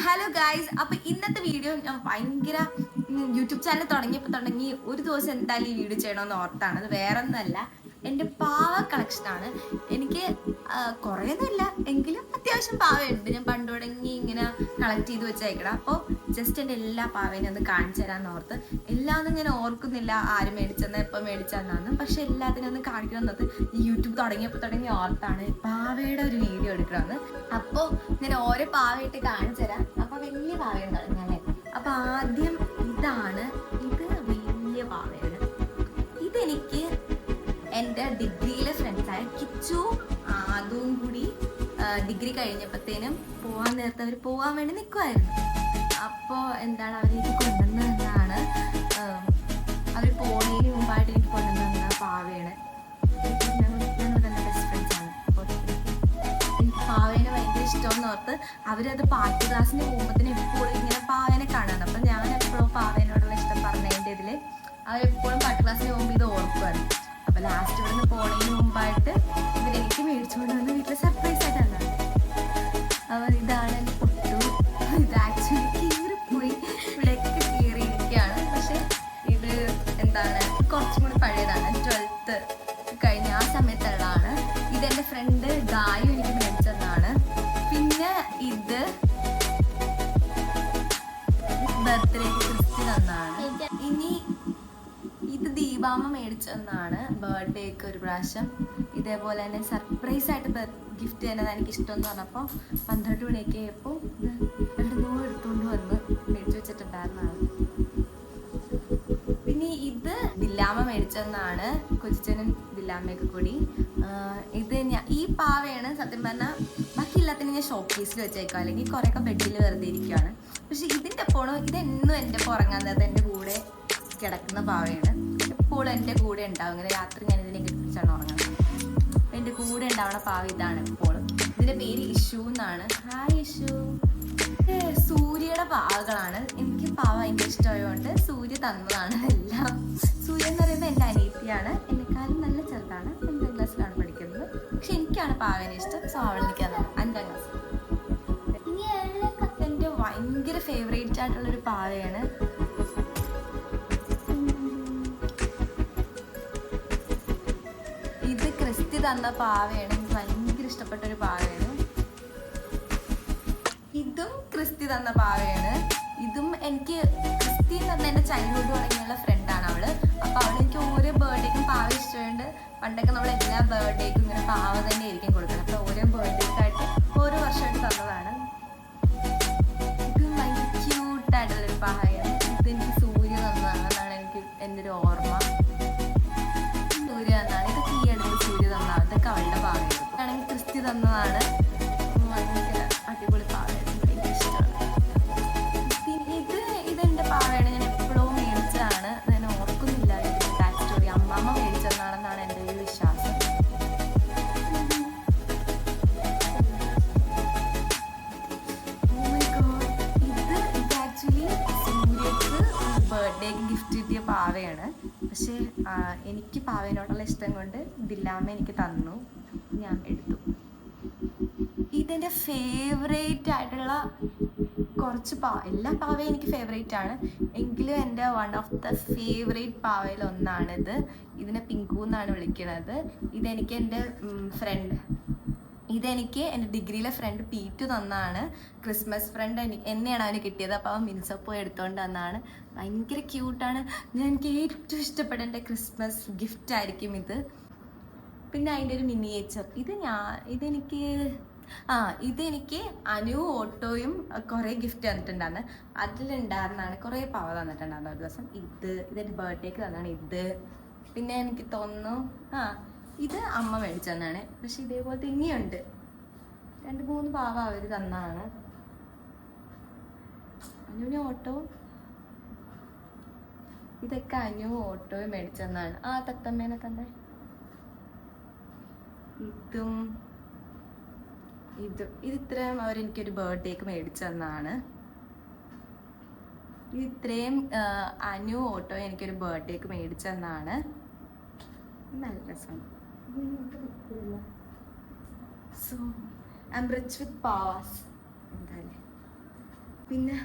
Hello guys, അപ്പൊ ഇന്നത്തെ video ഞാൻ ഭയങ്കര യൂട്യൂബ് ചാനൽ തുടങ്ങി ഒരു ദിവസം എന്തായാലും ഈ വീഡിയോ ചെയ്യണമെന്ന് ഓർത്താണ്. അത് വേറെ ഒന്നല്ല, എൻ്റെ പാവ കളക്ഷനാണ്. എനിക്ക് കുറേയൊന്നുമില്ല എങ്കിലും അത്യാവശ്യം പാവയുണ്ട്. ഞാൻ പണ്ട് തുടങ്ങി ഇങ്ങനെ കളക്ട് ചെയ്ത് വെച്ചേക്കണം. അപ്പോൾ ജസ്റ്റ് എൻ്റെ എല്ലാ പാവേനെ ഒന്ന് കാണിച്ചു തരാമെന്ന് ഓർത്ത്. എല്ലാമൊന്നും ഞാൻ ഓർക്കുന്നില്ല ആര് മേടിച്ചെന്ന് എപ്പോൾ മേടിച്ചെന്നാന്ന്, പക്ഷെ എല്ലാത്തിനും ഒന്ന് കാണിക്കണം എന്നത് ഈ യൂട്യൂബ് തുടങ്ങി ഓർത്താണ് പാവയുടെ ഒരു വീഡിയോ എടുക്കണമെന്ന്. അപ്പോൾ ഞാൻ ഓരോ പാവയായിട്ട് കാണിച്ചു തരാം. അപ്പൊ വലിയ പാവയാണ് തുടങ്ങാല്ലേ. അപ്പൊ ആദ്യം ഇതാണ്. ഇത് വലിയ പാവയാണ്. ഇതെനിക്ക് എൻ്റെ ഡിഗ്രിയിലെ ഫ്രണ്ട്സായ കിച്ചു അതും കൂടി ഡിഗ്രി കഴിഞ്ഞപ്പോഴത്തേനും പോകാൻ നേരത്തെ അവർ പോകാൻ വേണ്ടി നിൽക്കുമായിരുന്നു. അപ്പോൾ എന്താണ് അവരെനിക്ക് കൊണ്ടുവന്നതെന്നാണ്, അവർ പോകുന്നതിന് മുമ്പായിട്ട് എനിക്ക് കൊണ്ടുവന്ന പാവയാണ്. ഞങ്ങൾ തന്നെ ബെസ്റ്റ് ഫ്രണ്ട്സാണ്. അപ്പോൾ എനിക്ക് പാവേനെ ഭയങ്കര ഇഷ്ടമെന്ന് ഓർത്ത് അവരത് പാട്ട് ക്ലാസ്സിന് പോകുമ്പോഴത്തേനും എപ്പോഴും ഇങ്ങനെ പാവേനെ കാണാറ്. അപ്പം ഞാൻ എപ്പോഴും പാവേനോടുള്ള ഇഷ്ടം പറഞ്ഞതിൻ്റെ ഇതിൽ അവരെപ്പോഴും പാട്ട് ക്ലാസ്സിന് പോകുമ്പോൾ ഇത് ഓർക്കുവാണ്. അപ്പോൾ ലാസ്റ്റ് ഇവിടെ നിന്ന് പോണതിന് മുമ്പായിട്ട് ഇവരെനിക്ക് മേടിച്ചുകൊണ്ട് വന്ന് വീട്ടിൽ സർപ്രൈസ് ആയിട്ട് തന്നാണ്. അപ്പോൾ ഇതാണ് എൻ്റെ പൊട്ടു. ഇത് ആക്ച്വലി കീറിപ്പോയി, ഇവിടെയൊക്കെ കീറിയിരിക്കുകയാണ്. പക്ഷെ ഇത് എന്താണ് കുറച്ചും കൂടി പഴയതാണ്. 12th കഴിഞ്ഞ ആ സമയത്തുള്ളതാണ്. ഇതെൻ്റെ ഫ്രണ്ട് ഗായു എനിക്ക് മേടിച്ചതാണ്. പിന്നെ ഇത് ബർത്ത്ഡേക്ക് ക്രിസ്റ്റി തന്നാണ്. ഇനി ഇത് ദീപാമ്മ മേടിച്ചതെന്നാണ് ബർത്ത്ഡേക്ക് ഒരു പ്രാവശ്യം. ഇതേപോലെ തന്നെ സർപ്രൈസ് ആയിട്ട് ഗിഫ്റ്റ് തന്നത് എനിക്ക് ഇഷ്ടമെന്ന് പറഞ്ഞപ്പോൾ 12 മണിയൊക്കെ ആയപ്പോൾ എവിടുന്നോ എടുത്തുകൊണ്ട് വന്ന് മേടിച്ചു വെച്ചിട്ടുണ്ടായിരുന്നതാണ്. പിന്നെ ഇത് ദില്ലാമ്മ മേടിച്ചതെന്നാണ്, കൊച്ചിച്ചനും ദില്ലാമ്മയൊക്കെ കൂടി. ഇത് ഈ പാവയാണ് സത്യം പറഞ്ഞാൽ. ബാക്കി എല്ലാത്തിനും ഞാൻ ഷോപ്പ് പീസിൽ വെച്ചേക്കാം, അല്ലെങ്കിൽ കുറേയൊക്കെ ബെഡിൽ വെറുതെ ഇരിക്കുകയാണ്. പക്ഷെ ഇതിൻ്റെ പോണോ ഇതെന്നും എൻ്റെ പുറങ്ങുന്നത് എൻ്റെ കൂടെ കിടക്കുന്ന പാവയാണ്. എപ്പോഴും എൻ്റെ കൂടെ ഉണ്ടാവും. ഇങ്ങനെ രാത്രി ഞാൻ ഇതിനെ കെട്ടിച്ചാണ് ഉറങ്ങുന്നത്. അപ്പം എൻ്റെ കൂടെ ഉണ്ടാവുന്ന പാവ ഇതാണ് എപ്പോഴും. ഇതിൻ്റെ പേര് ഇഷു എന്നാണ്. Hi issue. സൂര്യയുടെ പാവകളാണ്. എനിക്ക് പാവ ഭയങ്കര ഇഷ്ടമായതുകൊണ്ട് സൂര്യ തന്നതാണ് എല്ലാം. സൂര്യ എന്ന് പറയുമ്പോൾ എൻ്റെ അനിയത്തിയാണ്. എന്നെക്കാളും നല്ല ചെറുതാണ്. 5ാം ക്ലാസ്സിലാണ് പഠിക്കുന്നത്. പക്ഷെ എനിക്കാണ് പാവേനെ ഇഷ്ടം. സോ അവൾ എനിക്ക് തന്നത് 5ാം ക്ലാസ്. ഇനി എൻ്റെ ഭയങ്കര ഫേവറേറ്റ് ആയിട്ടുള്ളൊരു പാവയാണ്. ഇത് ക്രിസ്റ്റി തന്ന പാവയാണ്. എനിക്ക് ഭയങ്കര ഇഷ്ടപ്പെട്ടൊരു പാവയാണ്. ഇതും ക്രിസ്റ്റി തന്ന പാവയാണ്. ഇതും എനിക്ക് ക്രിസ്റ്റി എന്ന് പറഞ്ഞാൽ എൻ്റെ ചൈൽഡ്ഹുഡ് തുടങ്ങിയുള്ള ഫ്രണ്ടാണ് അവള്. അപ്പോൾ അവളെനിക്ക് ഓരോ ബർത്ത്ഡേക്കും പാവ ഇഷ്ടമുണ്ട്. പണ്ടൊക്കെ നമ്മൾ എല്ലാ ബർത്ത്ഡേക്കും ഇങ്ങനെ പാവ തന്നെ ആയിരിക്കും കൊടുക്കുന്നത്. അപ്പോൾ ഓരോ ബർത്ത്ഡേക്കായിട്ട് ഓരോ വർഷമായിട്ട് തന്നതാണ്. ഇത് ഭയങ്കര ക്യൂട്ടായിട്ടുള്ളൊരു പാവയാണ്. ഇതെനിക്ക് സൂര്യ തന്നതാണെന്നാണ് എനിക്ക് എൻ്റെ ഒരു ഓർമ്മ. സൂര്യ തന്നാണ്. ഇതൊക്കെ ഈ അടുത്ത് സൂര്യ തന്നതാണ്. ഇതൊക്കെ അവളുടെ പാവയാണ്. ആണെങ്കിൽ ക്രിസ്റ്റി തന്നതാണ്. ഭയങ്കര അടിപൊളി പാവയാണ്. ഭയങ്കര ഇഷ്ടമാണ്. ഇതെൻ്റെ പാവയാണ്. ഞാൻ എപ്പോഴും മേടിച്ചതാണ്. ഞാൻ ഓർക്കുന്നില്ല ഇതിൻ്റെ ബാക്ക് സ്റ്റോറി. അമ്മാമ്മ മേടിച്ചതെന്നാണെന്നാണ് എൻ്റെ ഒരു വിശ്വാസം. ഇത് ആക്ച്വലി സൂര്യക്ക് ബർത്ത്ഡേക്ക് ഗിഫ്റ്റ് കിട്ടിയ പാവയാണ്. പക്ഷേ എനിക്ക് പാവേനോടുള്ള ഇഷ്ടം കൊണ്ട് ദില്ലാമ്മ എനിക്ക് തന്നു, ഞാൻ എടുത്തു. ഇതെൻ്റെ ഫേവറേറ്റ് ആയിട്ടുള്ള കുറച്ച് എല്ലാ പാവയും എനിക്ക് ഫേവറേറ്റ് ആണ്. എങ്കിലും എൻ്റെ വൺ ഓഫ് ദ ഫേവറേറ്റ് പാവയിൽ ഒന്നാണിത്. ഇതിനെ പിങ്കു എന്നാണ് വിളിക്കുന്നത്. ഇതെനിക്ക് എൻ്റെ എൻ്റെ ഡിഗ്രിയിലെ ഫ്രണ്ട് പീറ്റു തന്നാണ്. ക്രിസ്മസ് ഫ്രണ്ട് എന്നെയാണ് അവന് കിട്ടിയത്. അപ്പോൾ അവൻ മിനിസപ്പോ എടുത്തുകൊണ്ട് തന്നാണ്. ഭയങ്കര ക്യൂട്ടാണ്. എനിക്ക് ഏറ്റവും ഇഷ്ടപ്പെട്ട എൻ്റെ ക്രിസ്മസ് ഗിഫ്റ്റ് ആയിരിക്കും ഇത്. പിന്നെ അതിൻ്റെ ഒരു മിനിയേച്ചർ. ഇതെനിക്ക് അനു ഓട്ടോയും കുറേ ഗിഫ്റ്റ് തന്നിട്ടുണ്ടായിരുന്നു. അതിലുണ്ടായിരുന്നാണ് കുറേ പാവ തന്നിട്ടുണ്ടായിരുന്നു ഒരു ദിവസം. ഇതെൻ്റെ ബർത്ത്ഡേക്ക് തന്നാണ് ഇത്. പിന്നെ എനിക്ക് തോന്നുന്നു ഇത് അമ്മ മേടിച്ചു തന്നാണ്. പക്ഷെ ഇതേപോലത്തെ ഇനിയുണ്ട് 2-3 പാവ അവർ തന്നാണ്. അനുവിന് ഓട്ടോ, ഇതൊക്കെ അനു ഓട്ടോയും മേടിച്ചു തന്നാണ്. തത്തമ്മേനെ തന്നെ. ഇത് ഇത്രയും അവരെനിക്കൊരു ബർത്ത്ഡേക്ക് മേടിച്ചു തന്നാണ്. ഇത്രയും അനു ഓട്ടോ എനിക്കൊരു ബർത്ത്ഡേക്ക് മേടിച്ചു തന്നാണ്. നല്ല രസമാണ്. So I am rich with പാവാസ് എന്തായാലും. പിന്നെ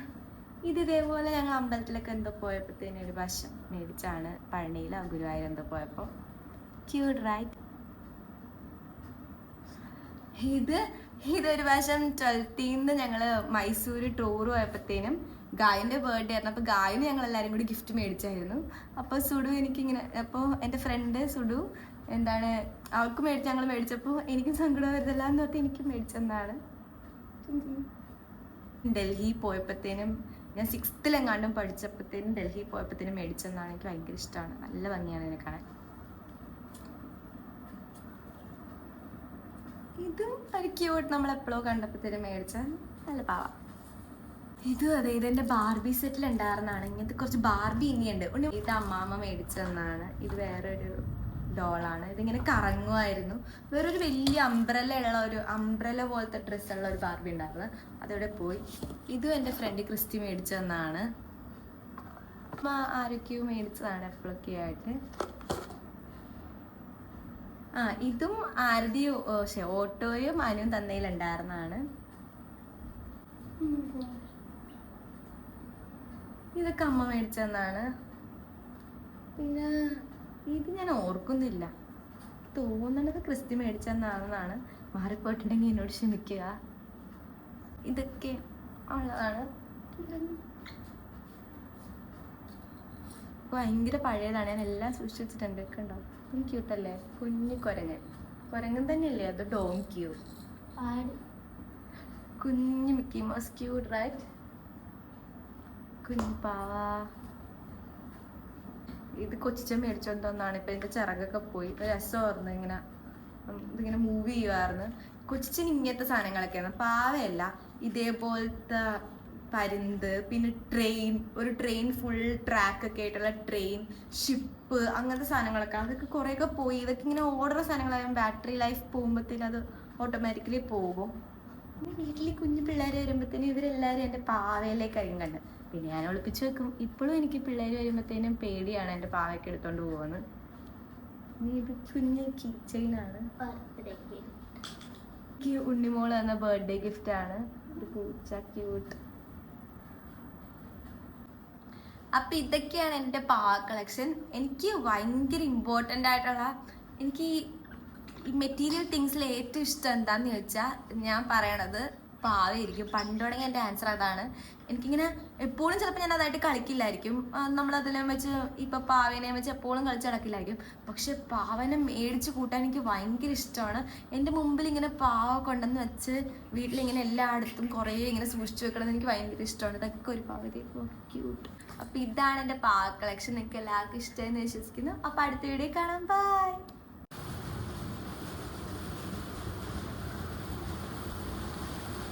ഇതേപോലെ ഞങ്ങൾ അമ്പലത്തിലൊക്കെ എന്തോ പോയപ്പോഴത്തേനും ഒരു വശം മേടിച്ചാണ്, പഴനിയിലോ ഗുരുവായൂർ എന്തോ പോയപ്പോൾ. Cute right. ഇതൊരു വശം 12th ഞങ്ങൾ മൈസൂർ ടൂർ പോയപ്പോഴത്തേനും ഗായൻ്റെ ബർത്ത്ഡേ ആയിരുന്നു. അപ്പോൾ ഗായന് ഞങ്ങൾ എല്ലാവരും കൂടി ഗിഫ്റ്റ് മേടിച്ചായിരുന്നു. അപ്പോൾ സുഡു എനിക്കിങ്ങനെ, അപ്പോൾ എൻ്റെ ഫ്രണ്ട് സുഡു എന്താണ് അവൾക്ക് ഞങ്ങൾ മേടിച്ചപ്പോൾ എനിക്കും സങ്കടം വരുന്നില്ല എന്ന് പറഞ്ഞാൽ എനിക്കും മേടിച്ചെന്നാണ്. ഡൽഹി പോയപ്പോഴത്തേനും ഞാൻ 6th പഠിച്ചപ്പോഴത്തേനും ഡൽഹി പോയപ്പോഴത്തേനും മേടിച്ചെന്നാണ്. എനിക്ക് ഭയങ്കര ഇഷ്ടമാണ്, നല്ല ഭംഗിയാണ് ഇതിനെ കാണാൻ. ഇതും ഒരു ക്യൂട്ട്, നമ്മളെപ്പോഴോ കണ്ടപ്പോഴത്തേനും മേടിച്ച നല്ല പാവ. ഇതും അതെ, ഇതെൻ്റെ ബാർബി സെറ്റിൽ ഉണ്ടായിരുന്നതാണ്. ഇങ്ങനത്തെ കുറച്ച് ബാർബി ഇനിയുണ്ട്. ഇത് അമ്മാമ്മ മേടിച്ചതെന്നാണ്. ഇത് വേറൊരു ഡോളാണ്. ഇതിങ്ങനെ കറങ്ങുമായിരുന്നു. വേറൊരു വലിയ അംബ്രല പോലത്തെ ഡ്രസ്സുള്ള ഒരു ബാർബി ഉണ്ടായിരുന്നു, അതവിടെ പോയി. ഇതും എൻ്റെ ഫ്രണ്ട് ക്രിസ്റ്റി മേടിച്ചതെന്നാണ്. അമ്മ ആരൊക്കെയോ മേടിച്ചതാണ് എപ്പോഴൊക്കെ ആയിട്ട്. ഇതും ആരതിയോ ഓട്ടോയും അനുവും തന്നയിലുണ്ടായിരുന്നതാണ്. ഇതൊക്കെ അമ്മ മേടിച്ചെന്നാണ്. പിന്നെ ഇത് ഞാൻ ഓർക്കുന്നില്ല, തോന്നണത് ക്രിസ്റ്റി മേടിച്ചെന്നാണെന്നാണ്. മാറിപ്പോയിട്ടുണ്ടെങ്കിൽ എന്നോട് ക്ഷമിക്കുക. ഇതൊക്കെ ഉള്ളതാണ്. ഭയങ്കര പഴയതാണ്, ഞാൻ എല്ലാം സൂക്ഷിച്ച് വെച്ചിട്ടുണ്ട്. ഒക്കെ ഉണ്ടാവും. ക്യൂട്ടല്ലേ, കുഞ്ഞു കുരങ്ങൻ തന്നെയല്ലേ അത്? ഡോങ്കിയോ, കുഞ്ഞു മിക്കി മൗസ്. Cute right? കുഞ്ഞു പാവ. ഇത് കൊച്ചിച്ച മേടിച്ചോണ്ടോന്നാണ്. ഇപ്പൊ ഇതിന്റെ ചിറകൊക്കെ പോയി. ഇപ്പൊ രസമായിരുന്നു, ഇതിങ്ങനെ മൂവ് ചെയ്യുമായിരുന്നു. കൊച്ചിച്ചന് ഇങ്ങനത്തെ സാധനങ്ങളൊക്കെയാണ്, പാവയല്ല. ഇതേപോലത്തെ പരുന്ത്, പിന്നെ ഒരു ട്രെയിൻ ഫുൾ ട്രാക്കൊക്കെ ആയിട്ടുള്ള ട്രെയിൻ, ഷിപ്പ്, അങ്ങനത്തെ സാധനങ്ങളൊക്കെ. അതൊക്കെ കുറേയൊക്കെ പോയി. ഇതൊക്കെ ഇങ്ങനെ ഓടുന്ന സാധനങ്ങളായാലും ബാറ്ററി ലൈഫ് പോകുമ്പോഴത്തേനും അത് ഓട്ടോമാറ്റിക്കലി പോകും. വീട്ടിൽ കുഞ്ഞു പിള്ളേർ വരുമ്പോഴത്തേനും ഇവരെല്ലാവരും എൻ്റെ പാവയിലേക്കായിരിക്കും കണ്ട്. പിന്നെ ഞാൻ ഒളിപ്പിച്ച് വെക്കും. ഇപ്പോഴും എനിക്ക് പിള്ളേർ വരുമ്പോഴത്തേനും പേടിയാണ് എൻ്റെ പാവയ്ക്ക് എടുത്തോണ്ട് പോകുന്നത്. ഇത് കുഞ്ഞ് കീ ചെയിനാണ്, ഉണ്ണിമോള് എന്ന ബർത്ത്ഡേ ഗിഫ്റ്റാണ്. ഒരു പൂച്ച, ക്യൂട്ട്. അപ്പം ഇതൊക്കെയാണ് എൻ്റെ പാവ കളക്ഷൻ. എനിക്ക് ഭയങ്കര ഇമ്പോർട്ടൻ്റ് ആയിട്ടുള്ള, എനിക്ക് ഈ മെറ്റീരിയൽ തിങ്സിൽ ഏറ്റവും ഇഷ്ടം എന്താണെന്ന് ചോദിച്ചാൽ ഞാൻ പറയണത് പാവയായിരിക്കും. പണ്ട് തുടങ്ങി എൻ്റെ ആൻസർ അതാണ്. എനിക്കിങ്ങനെ എപ്പോഴും ചിലപ്പോൾ ഞാൻ അതായിട്ട് കളിക്കില്ലായിരിക്കും. നമ്മളതിനെ വെച്ച് ഇപ്പം പാവേനെ വെച്ച് എപ്പോഴും കളിച്ച് നടക്കില്ലായിരിക്കും. പക്ഷെ പാവനെ മേടിച്ച് കൂട്ടാൻ എനിക്ക് ഭയങ്കര ഇഷ്ടമാണ്. എൻ്റെ മുമ്പിൽ ഇങ്ങനെ പാവ കൊണ്ടുവന്ന് വെച്ച് വീട്ടിലിങ്ങനെ എല്ലായിടത്തും കുറേ ഇങ്ങനെ സൂക്ഷിച്ച് വെക്കണമെന്ന് എനിക്ക് ഭയങ്കര ഇഷ്ടമാണ്. ഇതൊക്കെ ഒരു പാവ ക്യൂട്ട്. അപ്പം ഇതാണ് എൻ്റെ പാവ കളക്ഷൻ. നിങ്ങൾക്ക് എല്ലാവർക്കും ഇഷ്ടമെന്ന് വിശ്വസിക്കുന്നു. അപ്പം അടുത്ത വീഡിയോ കാണാം. ബൈ.